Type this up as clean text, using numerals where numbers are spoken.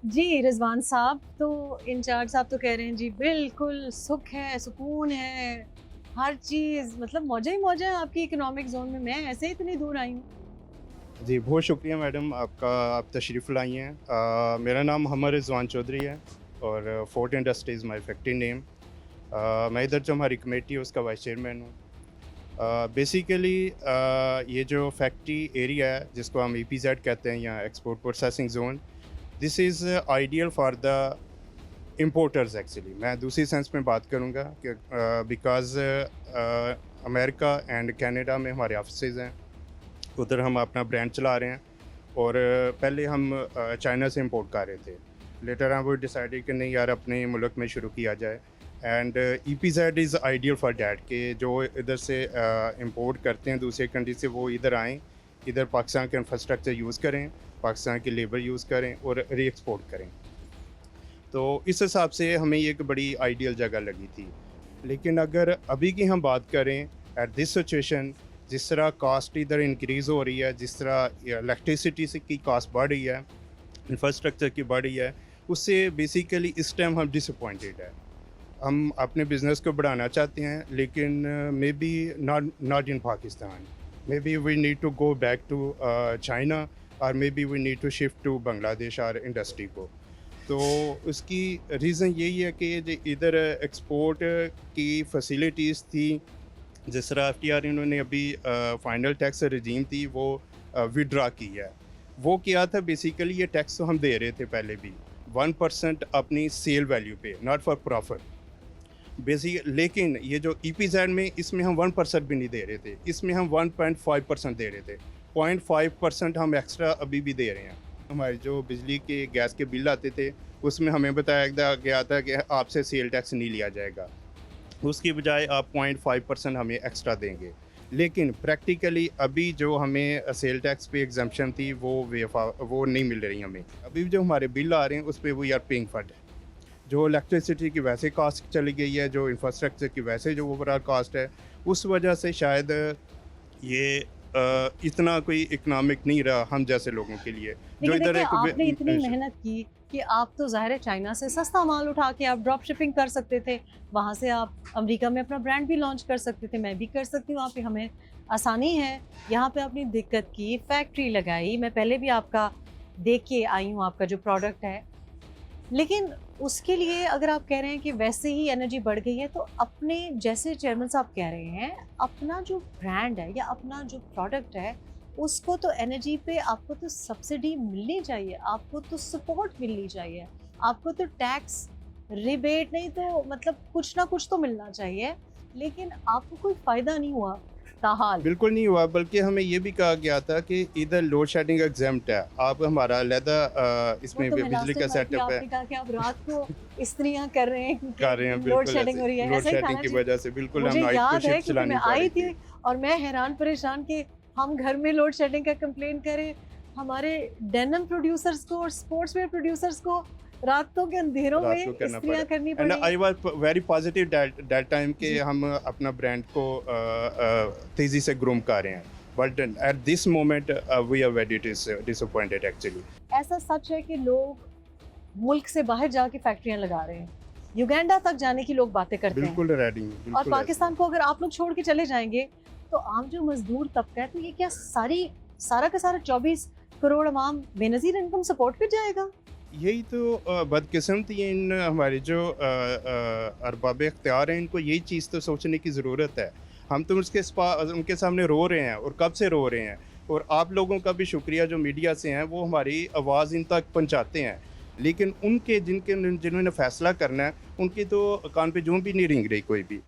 जी, रिज़वान साहब तो इंचार्ज साहब तो कह रहे हैं जी बिल्कुल सुख है, सुकून है, हर चीज़ मतलब मौजें ही मौजें हैं आपकी इकोनॉमिक ज़ोन में। मैं ऐसे ही इतनी दूर आई हूँ। जी, बहुत शुक्रिया मैडम आपका, आप तशरीफ़ लाई हैं। मेरा नाम मोहम्मद रिज़वान चौधरी है और fort industry is my factory name. मैं इधर जो हमारी कमेटी है उसका वाइस चेयरमैन हूँ। बेसिकली ये जो फैक्ट्री एरिया है जिसको हम ईपीज़ेड कहते हैं या export processing zone, this is ideal for the importers actually. मैं दूसरी सेंस में बात करूँगा कि बिकॉज़ अमेरिका एंड कनाडा में हमारे ऑफिसेज़ हैं, उधर हम अपना ब्रांड चला रहे हैं और पहले हम चाइना से इंपोर्ट कर रहे थे। लेटर ऑन वो डिसाइडेड कि नहीं यार अपने मुल्क में शुरू किया जाए and EPZ is ideal for that कि जो इधर से इंपोर्ट करते हैं दूसरे कंट्री से वो इधर आएँ, इधर पाकिस्तान का इंफ्रास्ट्रक्चर यूज़ करें, पाकिस्तान की लेबर यूज़ करें और री एक्सपोर्ट करें। तो इस हिसाब से हमें ये एक बड़ी आइडियल जगह लगी थी। लेकिन अगर अभी की हम बात करें एट दिस सिचुएशन, जिस तरह कॉस्ट इधर इंक्रीज़ हो रही है, जिस तरह इलेक्ट्रिसिटी से की कॉस्ट बढ़ रही है, इंफ्रास्ट्रक्चर की बढ़ रही है, उससे बेसिकली इस टाइम हम डिसअपॉइंटेड है। हम अपने बिज़नेस को बढ़ाना चाहते हैं लेकिन maybe not not in Pakistan. Maybe we need to go back to China or maybe we need to shift to Bangladesh और इंडस्ट्री को। तो उसकी रीज़न यही है कि जो इधर एक्सपोर्ट की फैसिलिटीज़ थी, जिस तरह एफटीआर इन्होंने अभी फाइनल टैक्स रिजीम थी वो विड्रा की है। वो क्या था बेसिकली, ये टैक्स तो हम दे रहे थे पहले भी 1% अपनी सेल वैल्यू पे, नॉट फॉर प्रॉफिट बेसिक। लेकिन ये जो ईपीज़ेड में इसमें हम 1% भी नहीं दे रहे थे, इसमें हम 1.5% दे रहे थे। 0.5% हम एक्स्ट्रा अभी भी दे रहे हैं। हमारे जो बिजली के गैस के बिल आते थे उसमें हमें बताया गया था कि आपसे सेल टैक्स नहीं लिया जाएगा, उसकी बजाय आप 0.5% हमें एक्स्ट्रा देंगे। लेकिन प्रैक्टिकली अभी जो हमें सेल टैक्स पे एग्जम्पशन थी वो नहीं मिल रही हमें। अभी जो हमारे बिल आ रहे हैं उस पे वी आर पेइंग फॉर। जो इलेक्ट्रिसिटी की वैसे कॉस्ट चली गई है, जो इंफ्रास्ट्रक्चर की वैसे जो ओवरऑल कॉस्ट है, उस वजह से शायद ये इतना कोई इकोनॉमिक नहीं रहा हम जैसे लोगों के लिए जो लेकिन इधर देखिए एक आपने इतनी मेहनत की कि आप तो ज़ाहिर है चाइना से सस्ता माल उठा के आप ड्रॉप शिपिंग कर सकते थे। वहाँ से आप अमेरिका में अपना ब्रांड भी लॉन्च कर सकते थे। मैं भी कर सकती हूँ, वहाँ पे हमें आसानी है। यहाँ पे आपने दिक्कत की, फैक्ट्री लगाई। मैं पहले भी आपका देख के आई हूँ आपका जो प्रोडक्ट है। लेकिन उसके लिए अगर आप कह रहे हैं कि वैसे ही एनर्जी बढ़ गई है, तो अपने जैसे चेयरमैन साहब कह रहे हैं, अपना जो ब्रांड है या अपना जो प्रोडक्ट है, उसको तो एनर्जी पे आपको तो सब्सिडी मिलनी चाहिए, आपको तो सपोर्ट मिलनी चाहिए, आपको तो टैक्स रिबेट नहीं तो मतलब कुछ ना कुछ तो मिलना चाहिए। लेकिन आपको कोई फ़ायदा नहीं हुआ, ताहाल। बिल्कुल नहीं हुआ, बल्कि हमें ये भी कहा गया था कि इधर लोड शेडिंग एग्जाम्प्ट है, आप हमारा अलहदा वो इसमें तो मैं बिजली लास्ट का टाइम आई थी, सेटअप है। आपने कहा कि आप रात को इस्त्रियाँ कर रहे हैं कर रहे क्योंकि हैं लोड बिल्कुल, शेडिंग ऐसे हो रही है, लोड ऐसा ही था शेडिंग ना की जी? वजह से बिल्कुल हम मुझे नाइट को याद है शिफ्ट क्योंकि मैं चलानी पड़ आई रही थी थी। और मैं हैरान परेशान कि हम घर में लोड शेडिंग का कंप्लेन करें, हमारे डेनिम प्रोड्यूसर्स को और स्पोर्ट्स वेयर प्रोड्यूसर्स को रातों के अंधेरों रात को में करना पड़ा इस्त्रियाँ करनी एंड पड़ी। I was very positive that time के जी। हम अपना ब्रांड को तेज़ी से ग्रूम कर रहे हैं, but at this moment we are very disappointed actually. ऐसा सच है कि लोग मुल्क से बाहर जाके फैक्ट्रियाँ लगा रहे हैं। युगांडा तक जाने की लोग बातें करते हैं। बिल्कुल रेडी, और बिल्कुल ऐसे। पाकिस्तान को अगर आप लोग छोड़ के चले जाएँगे, तो आम जो मज़दूर तबका है, तो ये क्या सारा का सारा 24 करोड़ अवाम बेनज़ीर इनकम सपोर्ट पे जाएगा? यही तो बदकिस्मती है इन हमारे जो अरबाब इख्तियार हैं, इनको यही चीज़ तो सोचने की ज़रूरत है। हम तो उनके सामने रो रहे हैं और कब से रो रहे हैं, और आप लोगों का भी शुक्रिया जो मीडिया से हैं वो हमारी आवाज़ इन तक पहुँचाते हैं। लेकिन उनके जिन्होंने फ़ैसला करना है उनकी तो कान पे जूं भी नहीं रेंग रही कोई भी।